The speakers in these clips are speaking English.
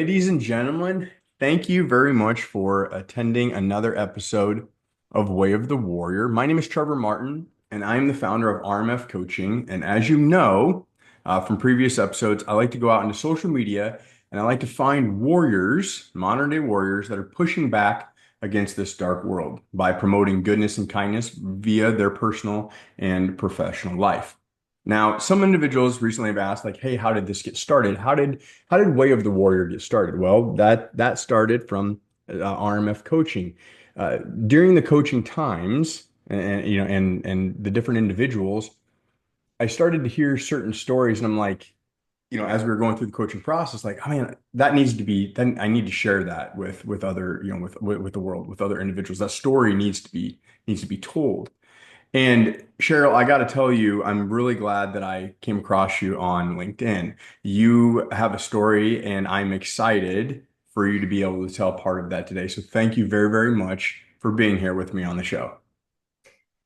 Ladies and gentlemen, thank you very much for attending another episode of Way of the Warrior. My name is Trevor Martin, and I am the founder of RMF Coaching. And as you know from previous episodes, I like to go out into social media and I like to find warriors, modern day warriors, that are pushing back against this dark world by promoting goodness and kindness via their personal and professional life. Now, some individuals recently have asked, like, "Hey, how did this get started? How did Way of the Warrior get started?" Well, that started from RMF coaching. During the coaching times, and the different individuals, I started to hear certain stories, and I'm like, as we were going through the coaching process, like, I mean, that needs to be. Then I need to share that with other, with the world, with other individuals. That story needs to be told. And Cheryl, I got to tell you, I'm really glad that I came across you on LinkedIn. You have a story, and I'm excited for you to be able to tell part of that today. So thank you very, very much for being here with me on the show.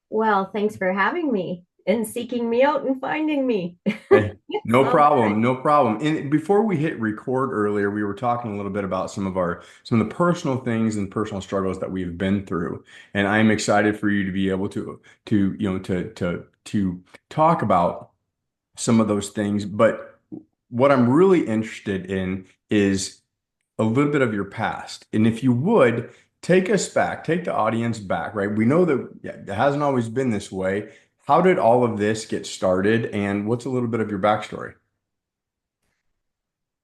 Well, thanks for having me and seeking me out and finding me. Hey, It's no all good. problem, no problem. And before we hit record earlier, we were talking a little bit about some of the personal things and personal struggles that we've been through. And I'm excited for you to be able to talk about some of those things. But what I'm really interested in is a little bit of your past. And if you would take us back, take the audience back, right? We know that yeah, it hasn't always been this way. How did all of this get started? And what's a little bit of your backstory?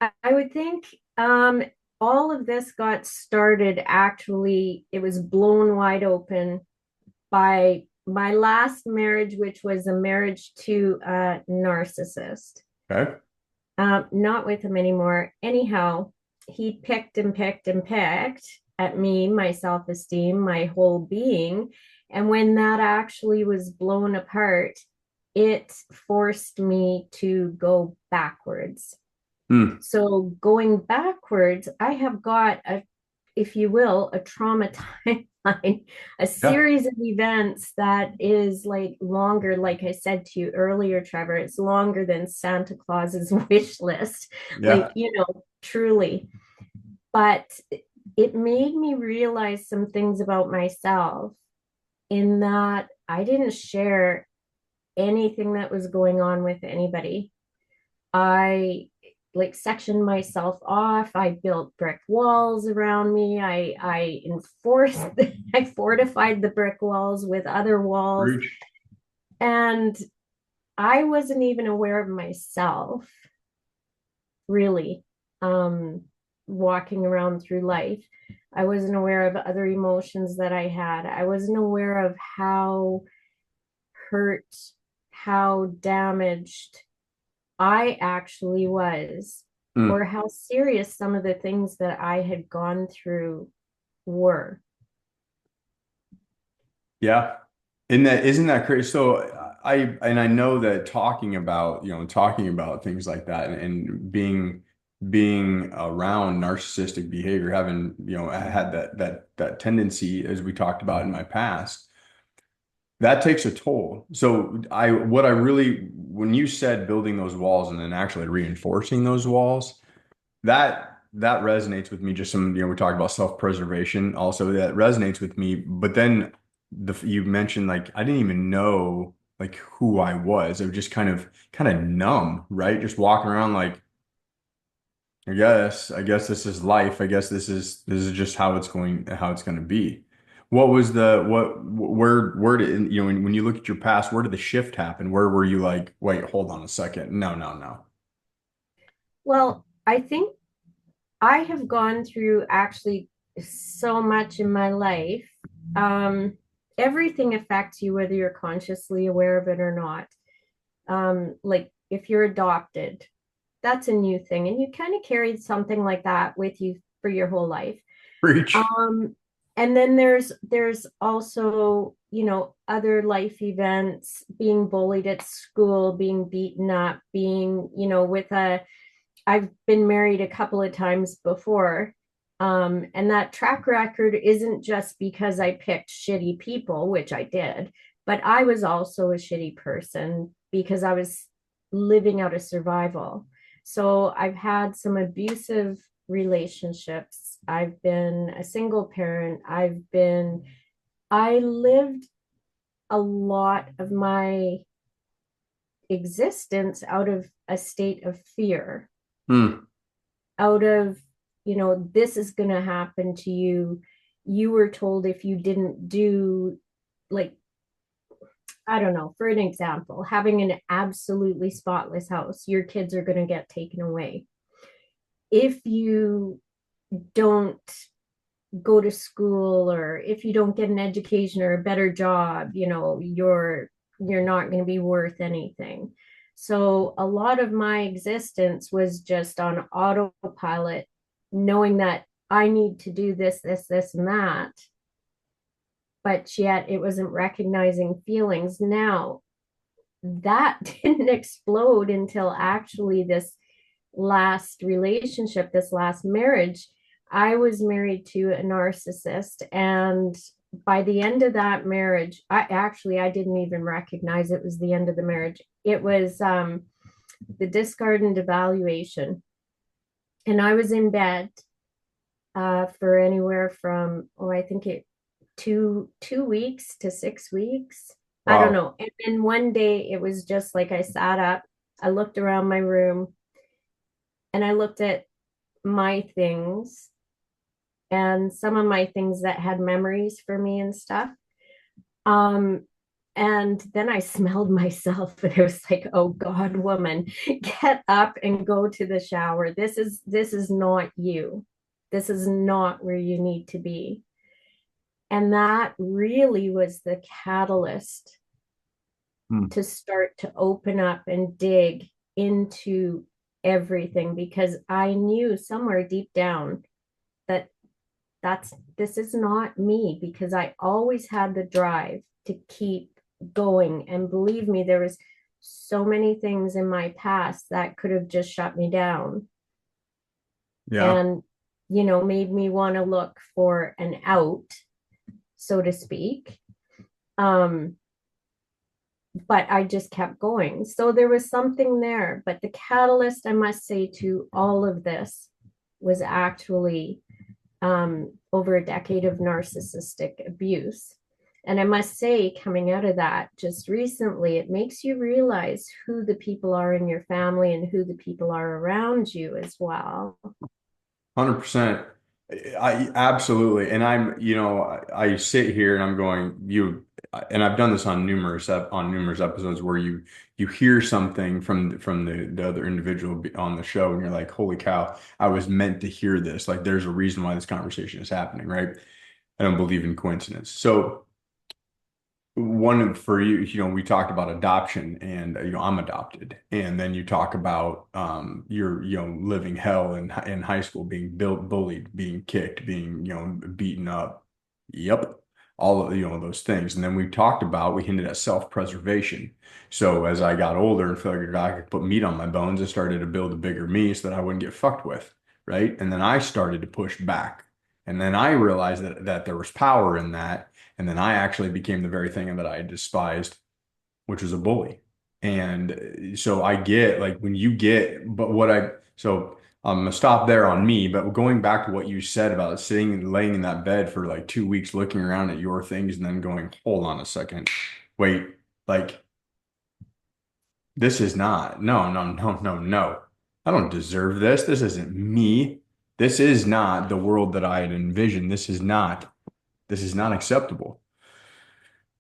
I would think all of this got started actually, it was blown wide open by my last marriage, which was a marriage to a narcissist. Okay. Not with him anymore. Anyhow, he picked and picked and picked at me, my self esteem, my whole being. And when that actually was blown apart, it forced me to go backwards. Hmm. So, going backwards, I have got a, if you will, a trauma timeline, a Yeah. series of events that is like longer, like I said to you earlier, Trevor, it's longer than Santa Claus's wish list, like, Yeah. truly. But it made me realize some things about myself in that I didn't share anything that was going on with anybody. I like sectioned myself off. I built brick walls around me. I enforced I fortified the brick walls with other walls. Preach. And I wasn't even aware of myself, really, um, walking around through life. I wasn't aware of other emotions that I had. I wasn't aware of how hurt, how damaged I actually was, Hmm. or how serious some of the things that I had gone through were. Yeah. Isn't that crazy? So I know that talking about things like that and being around narcissistic behavior, having, had that tendency, as we talked about in my past, that takes a toll. So what I really, when you said building those walls and then actually reinforcing those walls, that resonates with me. Just we talked about self-preservation also, that resonates with me. But then you mentioned, like, I didn't even know, like, who I was. I was just kind of numb, right? Just walking around like, I guess this is life. I guess this is just how it's going to be. What was the what where did, when you look at your past, where did the shift happen? Where were you like, wait, hold on a second. No, no, no. Well, I think I have gone through actually so much in my life. Um, Everything affects you, whether you're consciously aware of it or not. Like if you're adopted, that's a new thing, and you kind of carried something like that with you for your whole life. Preach. Um, and then there's also, other life events, being bullied at school, being beaten up, being, with a I've been married a couple of times before. And that track record isn't just because I picked shitty people, which I did, but I was also a shitty person because I was living out of survival. So I've had some abusive relationships. I've been a single parent. I lived a lot of my existence out of a state of fear, Hmm. out of, this is going to happen to you. You were told if you didn't do, like, I don't know, for an example, having an absolutely spotless house, your kids are going to get taken away. If you don't go to school, or if you don't get an education or a better job, you're not going to be worth anything. So a lot of my existence was just on autopilot, knowing that I need to do this and that, but yet it wasn't recognizing feelings. Now that didn't explode until actually this last relationship, this last marriage. I was married to a narcissist, and by the end of that marriage, I didn't even recognize it was the end of the marriage. It was the discard and evaluation, and I was in bed for anywhere from, I think it 2 weeks to 6 weeks. I don't Wow. know. And then one day it was just like I sat up, I looked around my room, and I looked at my things, and some of my things that had memories for me and stuff. Um, and then I smelled myself, and it was like, oh God, woman, get up and go to the shower. This is not you. This is not where you need to be. And that really was the catalyst Hmm. to start to open up and dig into everything, because I knew somewhere deep down that this is not me, because I always had the drive to keep going. And believe me, there was so many things in my past that could have just shut me down Yeah. and, made me want to look for an out, so to speak. Um, but I just kept going. So there was something there. But the catalyst, I must say, to all of this was actually over a decade of narcissistic abuse. And I must say, coming out of that just recently, it makes you realize who the people are in your family and who the people are around you as well. 100%. I absolutely. And I sit here and I'm going, and I've done this on numerous episodes where you hear something from the other individual on the show and you're like, holy cow, I was meant to hear this. Like there's a reason why this conversation is happening, right? I don't believe in coincidence. So one for you, we talked about adoption and I'm adopted. And then you talk about you're living hell in high school, being built, bullied, being kicked, being beaten up. Yep. All of those things. And then we hinted at self-preservation. So as I got older and figured I could put meat on my bones, I started to build a bigger me so that I wouldn't get fucked with. Right. And then I started to push back. And then I realized that there was power in that, and then I actually became the very thing that I despised, which was a bully. And so I get like when you get, but what I, so I'm gonna stop there on me, but going back to what you said about sitting and laying in that bed for like 2 weeks, looking around at your things and then going, hold on a second, wait, like this is not, no, no, no, no, no. I don't deserve this. This isn't me. This is not the world that I had envisioned. This is not acceptable.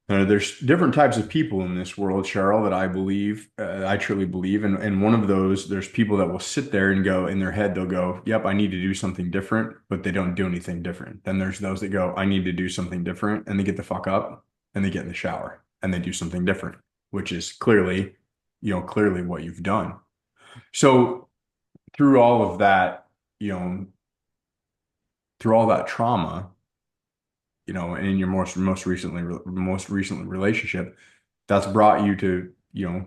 There's different types of people in this world, Cheryl, that I truly believe. And one of those, there's people that will sit there and go in their head, they'll go, yep, I need to do something different, but they don't do anything different. Then there's those that go, I need to do something different, and they get the fuck up and they get in the shower and they do something different, which is clearly what you've done. So through all of that, you know, through all that trauma, and in your most recent relationship, that's brought you to,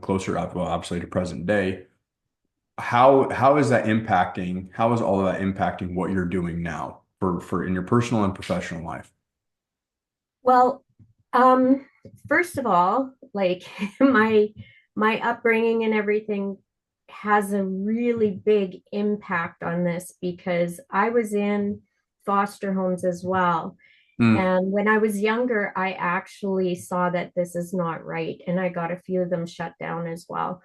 closer, well, obviously to present day. How is that impacting? How is all of that impacting what you're doing now for in your personal and professional life? Well, first of all, like my my upbringing and everything, has a really big impact on this because I was in foster homes as well. Mm, And when I was younger, I actually saw that this is not right. And I got a few of them shut down as well.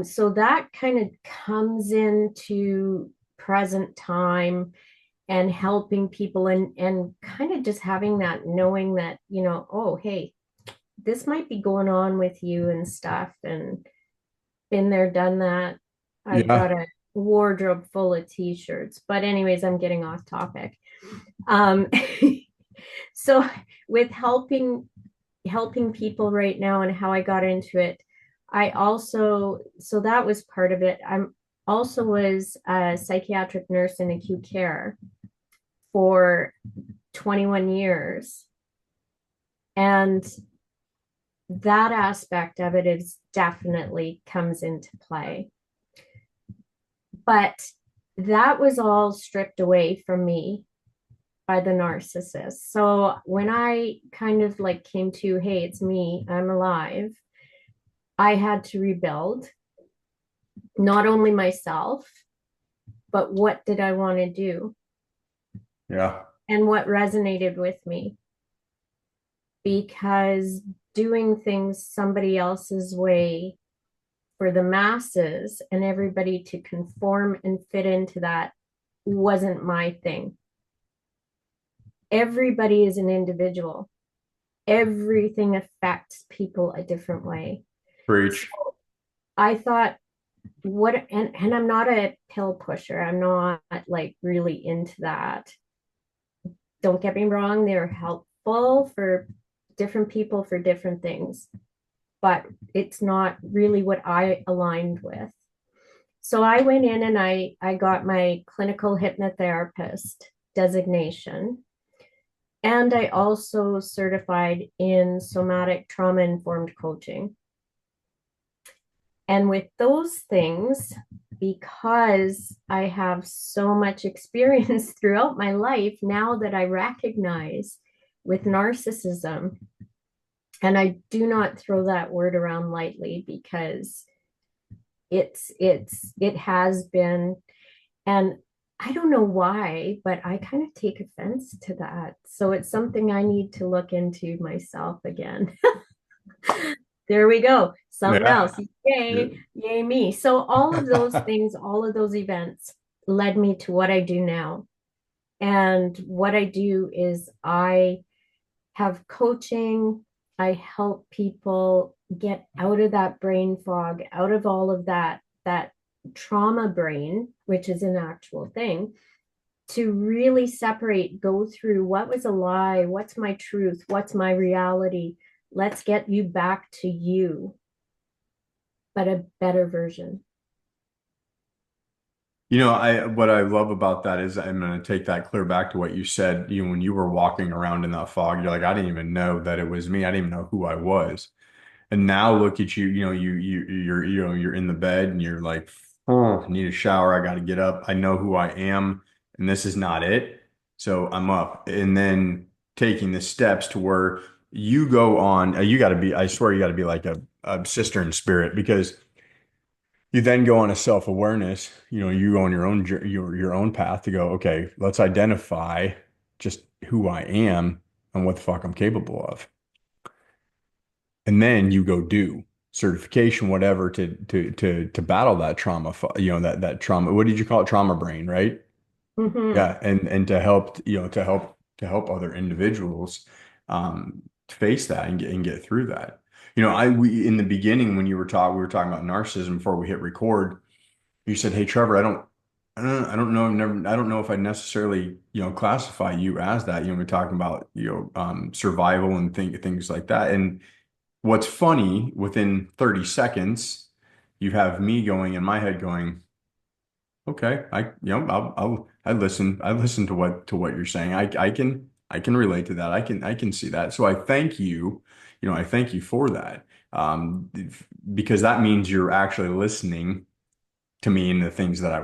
So that kind of comes into present time and helping people and kind of just having that knowing that, oh, hey, this might be going on with you and stuff. And been there, done that. I've yeah. got a wardrobe full of t-shirts. But anyways, I'm getting off topic. Um, so with helping people right now and how I got into it, I also so that was part of it. I'm also was a psychiatric nurse in acute care for 21 years. And that aspect of it is definitely comes into play. But that was all stripped away from me by the narcissist. So when I kind of like came to, hey, it's me, I'm alive, I had to rebuild not only myself, but what did I want to do Yeah. and what resonated with me. Because doing things somebody else's way for the masses and everybody to conform and fit into that wasn't my thing. Everybody is an individual. Everything affects people a different way. So Preach. I thought, and I'm not a pill pusher. I'm not like really into that. Don't get me wrong, they're helpful for different people for different things, but it's not really what I aligned with. So I went in and I got my clinical hypnotherapist designation. And I also certified in somatic trauma informed coaching. And with those things, because I have so much experience throughout my life, now that I recognize with narcissism, and I do not throw that word around lightly because it has been, and I don't know why, but I kind of take offense to that. So it's something I need to look into myself again. There we go. Something Yeah. else. Yay, yay me. So all of those things, all of those events led me to what I do now. And what I do is I have coaching. I help people get out of that brain fog, out of all of that trauma brain, which is an actual thing, to really separate, go through what was a lie, what's my truth, what's my reality. Let's get you back to you, but a better version. I what I love about that is I'm going to take that clear back to what you said. When you were walking around in that fog, you're like, I didn't even know that it was me. I didn't even know who I was. And now look at you, you're in the bed and you're like, oh, I need a shower. I got to get up. I know who I am, and this is not it. So I'm up. And then taking the steps to where you go on, you got to be, I swear you got to be like a sister in spirit because you then go on a self-awareness, you go on your own path to go, okay, let's identify just who I am and what the fuck I'm capable of. And then you go do certification, whatever, to battle that trauma, that trauma. What did you call it? Trauma brain, right? Mm-hmm. Yeah, and to help, to help other individuals face that and get through that. We in the beginning when we were talking about narcissism before we hit record. You said, "Hey, Trevor, I don't know, I don't know if I necessarily, classify you as that." We're talking about, survival and things like that. And what's funny, within 30 seconds, you have me going in my head going, okay, I listen to what you're saying. I can relate to that. I can see that. So I thank you, I thank you for that. Because that means you're actually listening to me and the things that I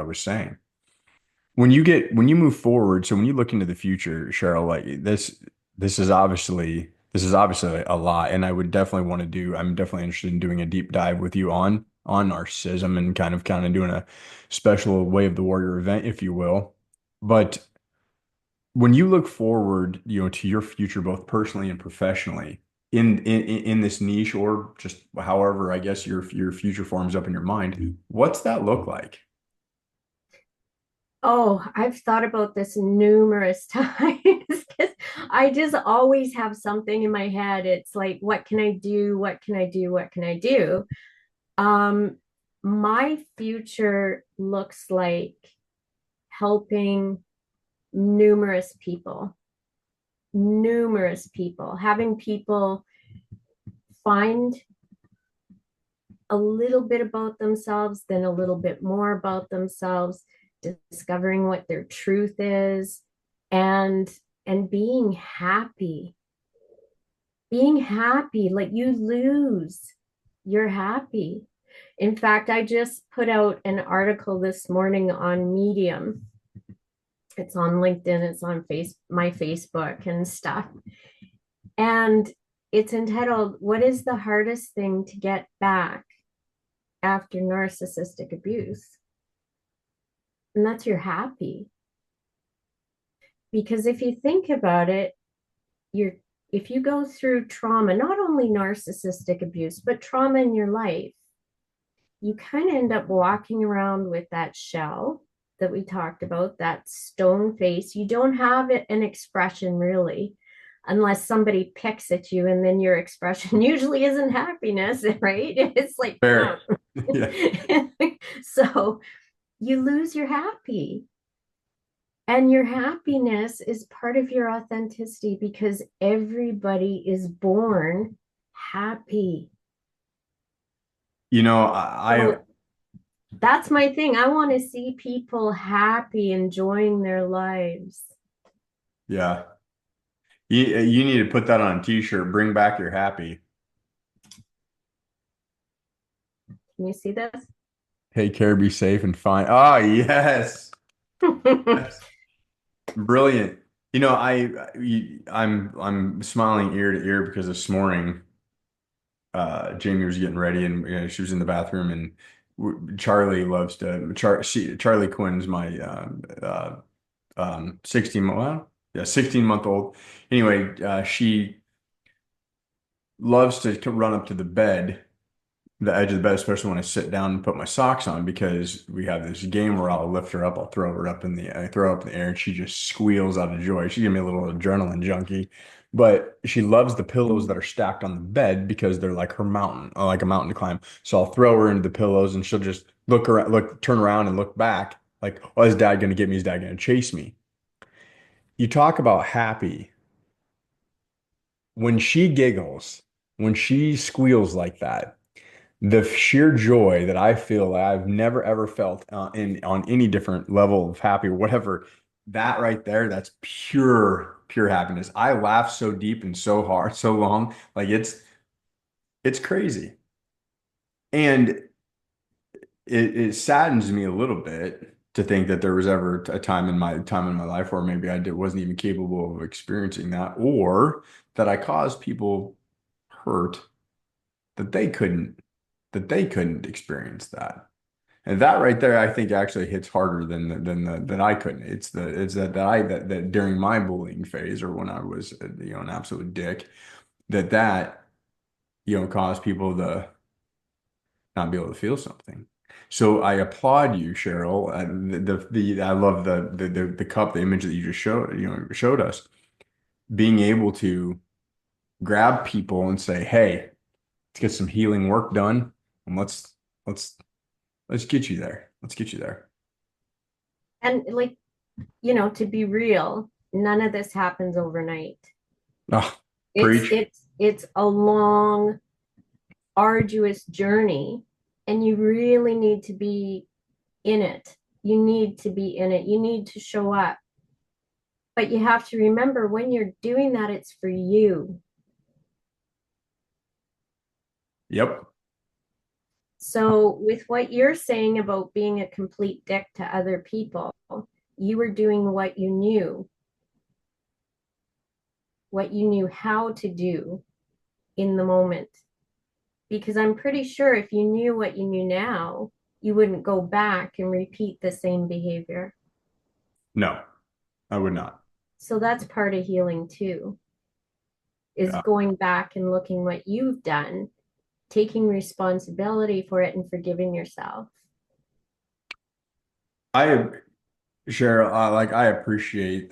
was saying. When you move forward, so when you look into the future, Cheryl, like this is obviously a lot, and I'm definitely interested in doing a deep dive with you on narcissism and kind of doing a special Way of the Warrior event, if you will. But when you look forward, to your future, both personally and professionally, in this niche, or just however, I guess your future forms up in your mind, what's that look like? Oh, I've thought about this numerous times because I just always have something in my head. It's like, what can I do? What can I do? What can I do? Um, my future looks like helping numerous people, having people find a little bit about themselves, then a little bit more about themselves, discovering what their truth is, and being happy. Being happy, like you lose, you're happy. In fact, I just put out an article this morning on Medium. It's on LinkedIn, it's on my Facebook and stuff. And it's entitled, "What is the hardest thing to get back after narcissistic abuse?" And that's you're happy. Because if you think about it, you're if you go through trauma, not only narcissistic abuse, but trauma in your life, you kind of end up walking around with that shell that we talked about, that stone face. You don't have an expression really, unless somebody picks at you, and then your expression usually isn't happiness, right? It's like, Fair. Yeah. so you lose your happy. And your happiness is part of your authenticity because everybody is born happy. I So that's my thing. I want to see people happy, enjoying their lives. yeah. You need to put that on a t-shirt. Bring back your happy. Can you see this? Take care, be safe and fine. Ah, yes. That's brilliant. I'm smiling ear to ear because this morning Jamie was getting ready and she was in the bathroom and Charlie loves to Charlie Quinn's my 16 yeah, 16-month old. Anyway, she loves to run up to the edge of the bed, especially when I sit down and put my socks on, because we have this game where I'll lift her up, I'll throw her up in the, I throw her up in the air, and she just squeals out of joy. She gives me a little adrenaline junkie, but she loves the pillows that are stacked on the bed because they're like her mountain, like a mountain to climb. So I'll throw her into the pillows, and she'll just look around, turn around, and look back, like, "Oh, is Dad going to get me? Is Dad going to chase me?" You talk about happy. When she giggles, when she squeals like that, the sheer joy that I feel that I've never ever felt in on any different level of happy or whatever, that right there, that's pure happiness. I laugh so deep and so hard, so long, like it's crazy. And it saddens me a little bit to think that there was ever a time in my life where maybe wasn't even capable of experiencing that, or that I caused people hurt that they couldn't experience that. And that right there, I think actually hits harder than I couldn't. It's that during my bullying phase, or when I was an absolute dick, that caused people to not be able to feel something. So I applaud you, Cheryl. I love the cup, the image that you just showed us, being able to grab people and say, "Hey, let's get some healing work done, and let's let's get you there. Let's get you there." And like, to be real, none of this happens overnight. Oh, It's preach. it's it's a long, arduous journey, and you really need to be in it. You need to be in it. You need to show up. But you have to remember, when you're doing that, it's for you. Yep. So, with what you're saying about being a complete dick to other people, you were doing what you knew how to do in the moment. because I'm pretty sure if you knew what you knew now, you wouldn't go back and repeat the same behavior. No, I would not. So that's part of healing too, is Yeah. going back and looking what you've done, taking responsibility for it and forgiving yourself. I Cheryl, I appreciate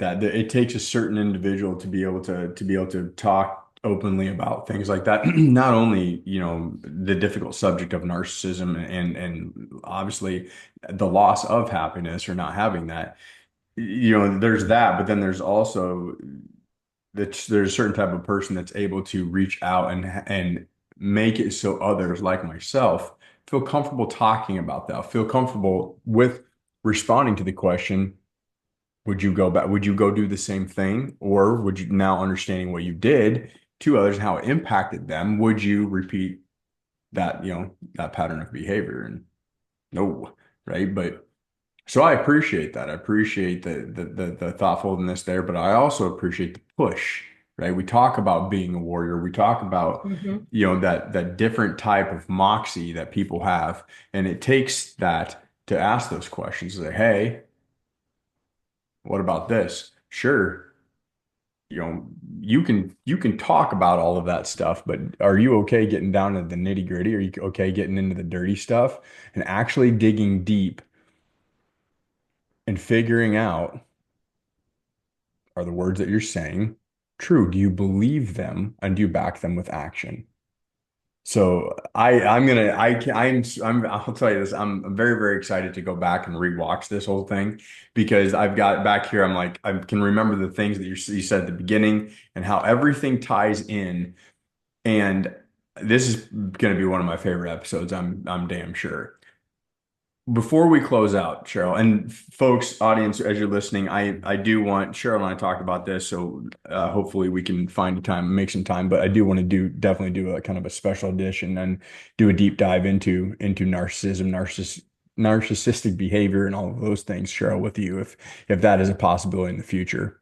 that. It takes a certain individual to be able to talk openly about things like that. Not only, the difficult subject of narcissism and obviously the loss of happiness or not having that. There's that, but then there's also that there's a certain type of person that's able to reach out and make it so others like myself feel comfortable talking about that, feel comfortable with responding to the question, would you go back, would you go do the same thing? Or would you, now understanding what you did to others and how it impacted them, would you repeat that pattern of behavior? And no, right? But so I appreciate that. I appreciate the thoughtfulness there, but I also appreciate the push, right? We talk about being a warrior. We talk about, Mm-hmm. that different type of moxie that people have. And it takes that to ask those questions. Like, hey, what about this? Sure, you know, you can talk about all of that stuff, but are you okay getting down to the nitty gritty? Are you okay getting into the dirty stuff and actually digging deep and figuring out, are the words that you're saying true? Do you believe them and do you back them with action? So I'll tell you this. I'm very, very excited to go back and rewatch this whole thing because I've got back here. I'm like, I can remember the things that you said at the beginning and how everything ties in. And this is going to be one of my favorite episodes. I'm damn sure. Before we close out, Cheryl, and folks, audience, as you're listening, I do want Cheryl and I talked about this, so hopefully we can find a time, make some time. But I do want to definitely do a kind of a special edition and do a deep dive into narcissism, narcissistic behavior, and all of those things, Cheryl, with you, if that is a possibility in the future.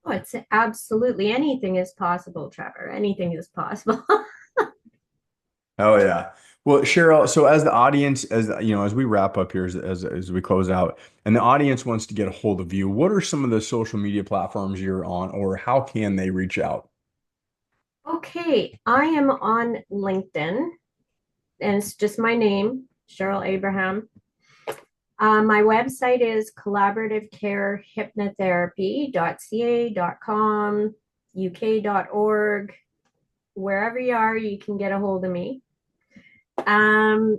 Oh, it's absolutely anything is possible, Trevor. Anything is possible. Oh yeah. Well, Cheryl, so as the audience, as we wrap up here, as we close out, and the audience wants to get a hold of you, what are some of the social media platforms you're on, or how can they reach out? Okay, I am on LinkedIn, and it's just my name, Cheryl Abraham. My website is collaborativecarehypnotherapy.ca.com, uk.org. Wherever you are, you can get a hold of me. Um,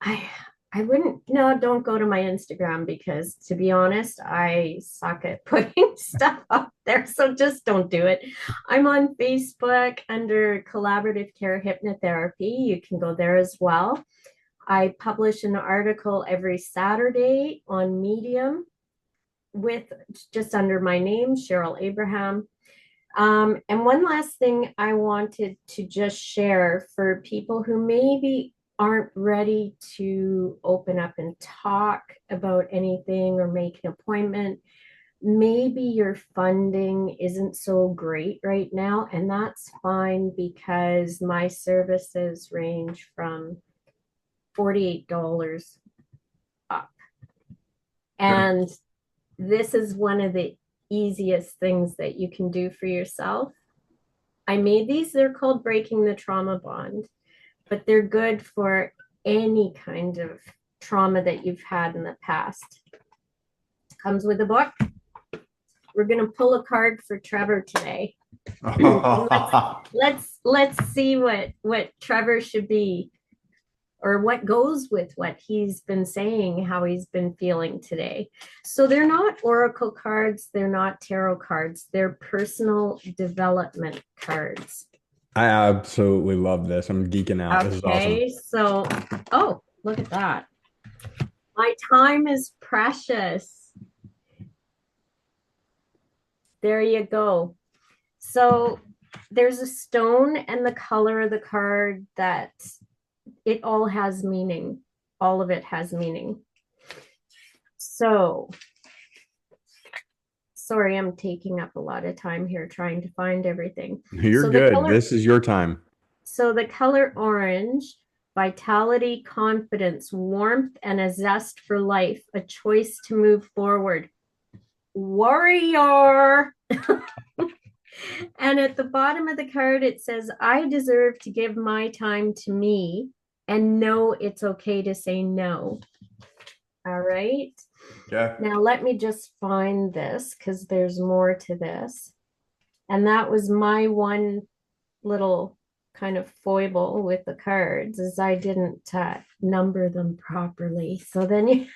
I I wouldn't, no, don't go to my Instagram because to be honest, I suck at putting stuff up there. So just don't do it. I'm on Facebook under Collaborative Care Hypnotherapy. You can go there as well. I publish an article every Saturday on Medium with just under my name, Cheryl Abraham. And one last thing I wanted to just share for people who maybe aren't ready to open up and talk about anything or make an appointment. Maybe your funding isn't so great right now, and that's fine because my services range from $48 up. Good. And this is one of the easiest things that you can do for yourself. I made these, they're called Breaking the Trauma Bond, but they're good for any kind of trauma that you've had in the past. Comes with a book. We're going to pull a card for Trevor today. And let's see what Trevor should be or what goes with what he's been saying, how he's been feeling today. So they're not oracle cards, they're not tarot cards, they're personal development cards. I absolutely love this. I'm geeking out. This is awesome. Okay, so oh, look at that. My time is precious. There you go. So there's a stone and the color of the card that it all has meaning. All of it has meaning. So sorry, I'm taking up a lot of time here trying to find everything. You're So the good. color, This is your time. So the color orange, vitality, confidence, warmth, and a zest for life, a choice to move forward. Warrior. And at the bottom of the card, it says, I deserve to give my time to me and know it's okay to say no. All right. Okay. Now, let me just find this because there's more to this. And that was my one little kind of foible with the cards is I didn't number them properly. So then you,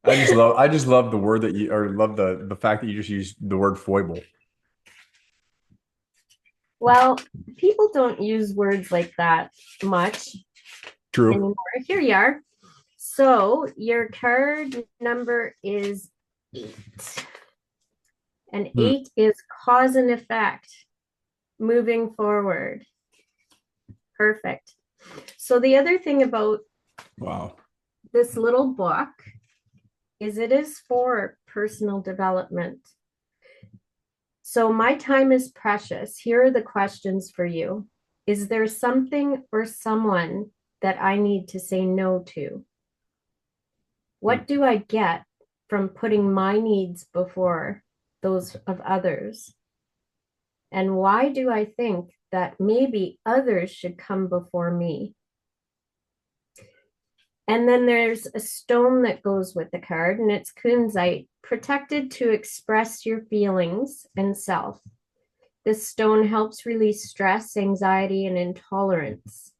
I just love the word that you or love the fact that you just used the word foible. well, people don't use words like that much True. anymore. Here you are. So your card number is 8. And Hmm. 8 is cause and effect, moving forward. Perfect. So the other thing about Wow. this little book is it is for personal development. So my time is precious. Here are the questions for you. Is there something or someone that I need to say no to? Hmm. What do I get from putting my needs before those of others? And why do I think that maybe others should come before me? And then there's a stone that goes with the card, and it's kunzite, protected to express your feelings and self. This stone helps release stress, anxiety, and intolerance,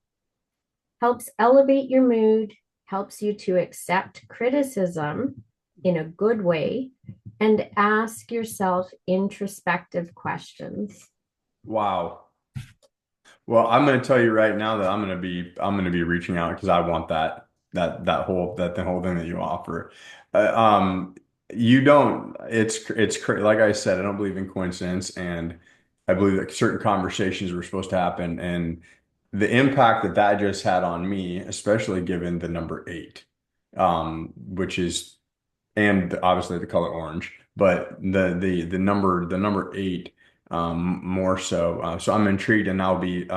helps elevate your mood, helps you to accept criticism in a good way, and ask yourself introspective questions. Wow. Well, I'm going to tell you right now that I'm going to be reaching out because I want that the whole thing that you offer. You don't. Like I said, I don't believe in coincidence, and I believe that certain conversations were supposed to happen, and the impact that that just had on me, especially given the number 8, which is and obviously the color orange, but the number 8 more so. So I'm intrigued, and I'll be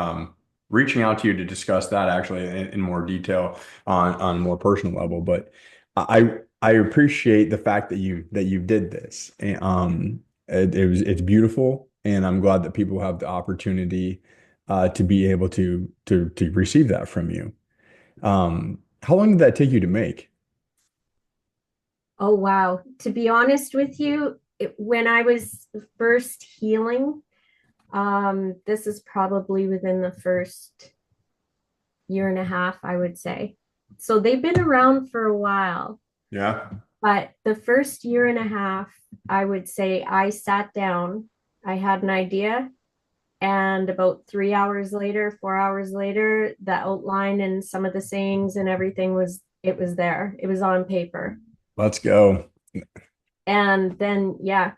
reaching out to you to discuss that actually in more detail on a more personal level. But I appreciate the fact that you did this. And, it's beautiful, and I'm glad that people have the opportunity to be able to receive that from you. How long did that take you to make? Oh, wow. To be honest with you, when I was first healing, this is probably within the first year and a half, I would say. So they've been around for a while, Yeah. but the first year and a half, I would say I sat down, I had an idea, and about 3 hours later, 4 hours later, the outline and some of the sayings and everything it was there. It was on paper. Let's go. And then, yeah,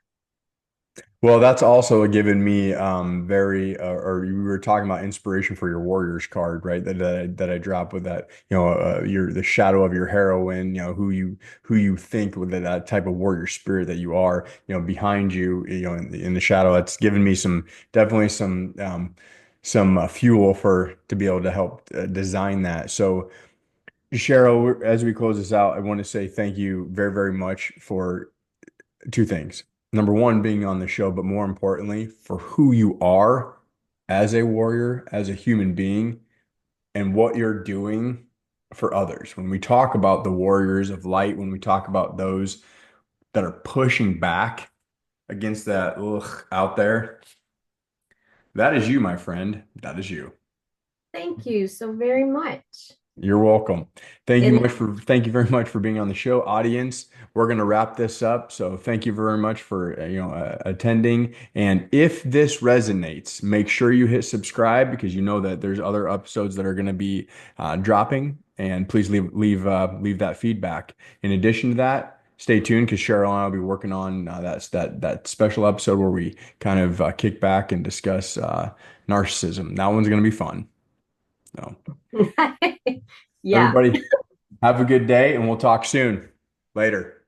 Well, that's also given me very or you were talking about inspiration for your Warriors card, right? That I dropped with that, your the shadow of your heroine, who you think with that type of warrior spirit that you are, behind you, in the shadow. That's given me definitely some fuel for to be able to help design that. So Cheryl, as we close this out, I want to say thank you very, very much for two things. Number one, being on the show, but more importantly, for who you are as a warrior, as a human being, and what you're doing for others. When we talk about the warriors of light, when we talk about those that are pushing back against that out there, that is you, my friend. That is you. thank you so very much. You're welcome. And Thank you very much for being on the show, audience. We're going to wrap this up. So thank you very much for attending. And if this resonates, make sure you hit subscribe because you know that there's other episodes that are going to be dropping. And please leave that feedback. In addition to that, stay tuned because Cheryl and I will be working on that special episode where we kind of kick back and discuss narcissism. That one's going to be fun. So yeah. everybody. Have a good day, and we'll talk soon. Later.